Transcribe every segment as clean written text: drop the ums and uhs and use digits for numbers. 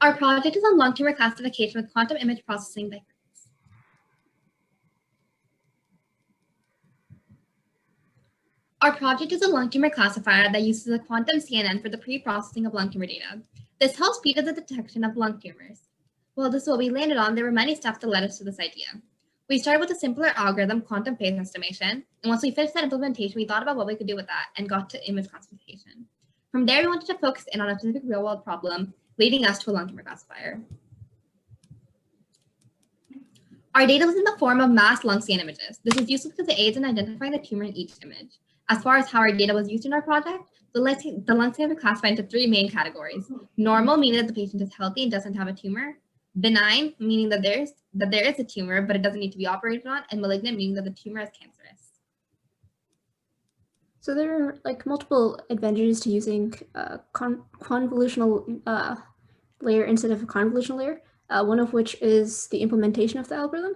Our project is on long-term classification with quantum image processing by Quirks. Our project is a long-tumor classifier that uses a quantum CNN for the pre-processing of lung tumor data. This helps speed up the detection of lung tumors. While this is what we landed on, there were many steps that led us to this idea. We started with a simpler algorithm, quantum phase estimation, and once we finished that implementation, we thought about what we could do with that and got to image classification. From there, we wanted to focus in on a specific real-world problem, leading us to a lung tumor classifier. Our data was in the form of mass lung scan images. This is useful because it aids in identifying the tumor in each image. As far as how our data was used in our project, the lung scan was classified into three main categories. Normal, meaning that the patient is healthy and doesn't have a tumor. Benign, meaning that there is a tumor, but it doesn't need to be operated on. And malignant, meaning that the tumor is cancerous. So there are like multiple advantages to using a convolutional layer instead of a convolutional layer. One of which is the implementation of the algorithm.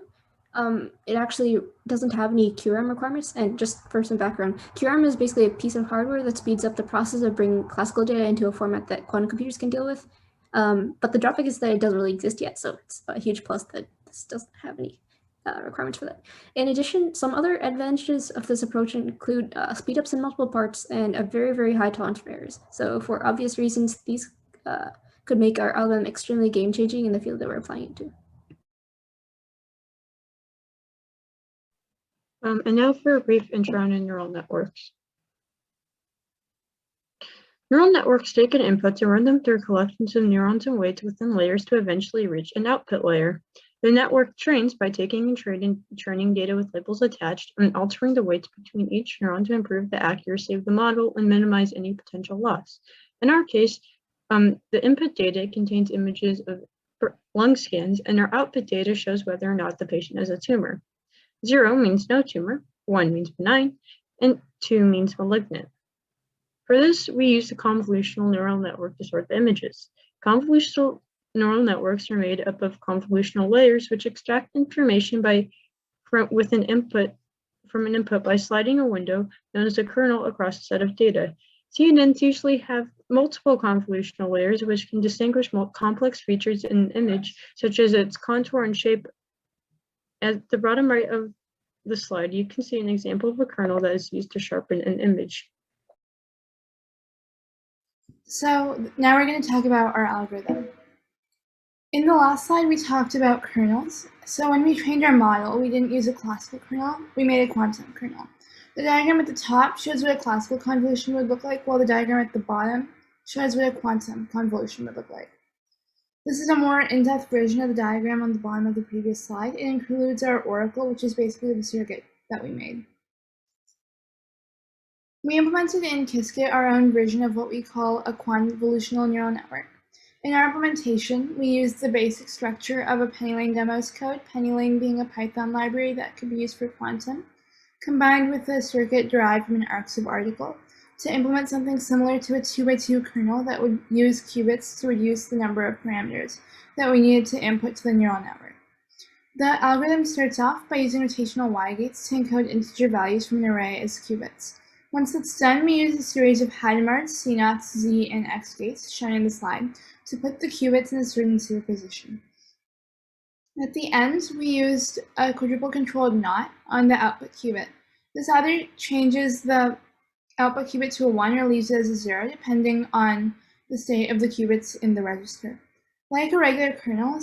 It actually doesn't have any QRM requirements. And just for some background, QRM is basically a piece of hardware that speeds up the process of bringing classical data into a format that quantum computers can deal with. But the drawback is that it doesn't really exist yet, so it's a huge plus that this doesn't have any requirements for that. In addition, some other advantages of this approach include speedups in multiple parts and a very, very high tolerance for errors. So for obvious reasons, these could make our algorithm extremely game-changing in the field that we're applying it to. And now for a brief intro on neural networks. Neural networks take an input and run them through collections of neurons and weights within layers to eventually reach an output layer. The network trains by taking and training data with labels attached and altering the weights between each neuron to improve the accuracy of the model and minimize any potential loss. In our case, the input data contains images of lung scans, and our output data shows whether or not the patient has a tumor. 0 means no tumor, 1 means benign, and 2 means malignant. For this, we use the convolutional neural network to sort the images. Convolutional neural networks are made up of convolutional layers which extract information from an input by sliding a window known as a kernel across a set of data. CNNs usually have multiple convolutional layers which can distinguish more complex features in an image, such as its contour and shape. At the bottom right of the slide, you can see an example of a kernel that is used to sharpen an image. So now we're going to talk about our algorithm. In the last slide, we talked about kernels. So when we trained our model, we didn't use a classical kernel, we made a quantum kernel. The diagram at the top shows what a classical convolution would look like, while the diagram at the bottom shows what a quantum convolution would look like. This is a more in-depth version of the diagram on the bottom of the previous slide. It includes our oracle, which is basically the circuit that we made. We implemented in Qiskit our own version of what we call a convolutional neural network. In our implementation, we used the basic structure of a PennyLane demos code, PennyLane being a Python library that could be used for quantum, combined with a circuit derived from an ArcSoup article to implement something similar to a 2x2 kernel that would use qubits to reduce the number of parameters that we needed to input to the neural network. The algorithm starts off by using rotational Y gates to encode integer values from an array as qubits. Once that's done, we use a series of Hadamard, C0, Z, and X gates, shown in the slide, to put the qubits in a certain superposition. At the end, we used a quadruple controlled NOT on the output qubit. This either changes the output qubit to a 1 or leaves it as a 0, depending on the state of the qubits in the register. Like a regular kernel,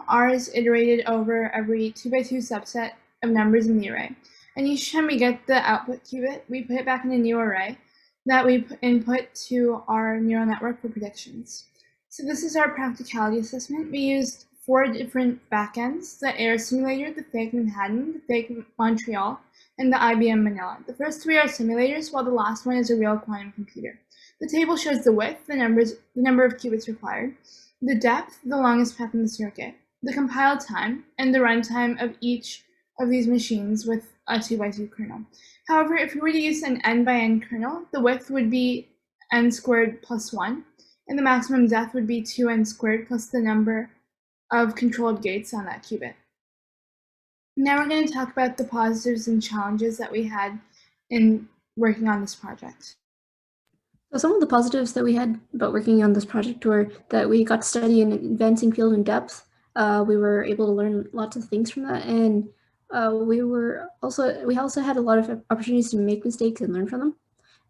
R is iterated over every 2x2 subset of numbers in the array. And each time we get the output qubit, we put it back in a new array that we input to our neural network for predictions. So this is our practicality assessment. We used 4 different backends: the AIR simulator, the fake Manhattan, the fake Montreal, and the IBM Manila. The first 3 are simulators, while the last one is a real quantum computer. The table shows the width, the number of qubits required, the depth, the longest path in the circuit, the compile time, and the runtime of each of these machines with a 2x2 kernel. However, if we were to use an n by n kernel, the width would be n squared plus 1, and the maximum depth would be 2n squared plus the number of controlled gates on that qubit. Now we're going to talk about the positives and challenges that we had in working on this project. So some of the positives that we had about working on this project were that we got to study an advancing field in depth. We were able to learn lots of things from that, and we also had a lot of opportunities to make mistakes and learn from them.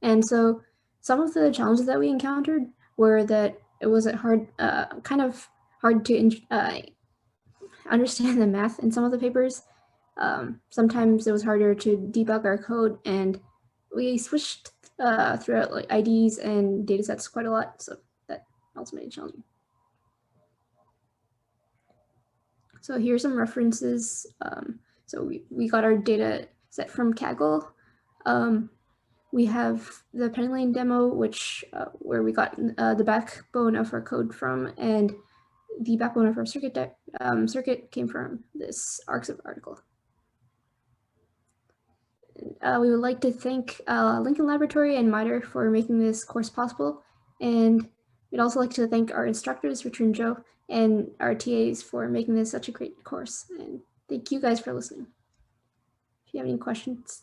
And so some of the challenges that we encountered were that it was kind of hard to understand the math in some of the papers. Sometimes it was harder to debug our code, and we switched throughout like IDs and datasets quite a lot, so that also made it challenging. So here's some references. So we got our data set from Kaggle. We have the penny lane demo, which where we got the backbone of our code from, and the backbone of our circuit came from this ArcSub article. We would like to thank Lincoln Laboratory and MITRE for making this course possible, and we'd also like to thank our instructors, Richard and Joe, and our TAs for making this such a great course. And thank you guys for listening. If you have any questions.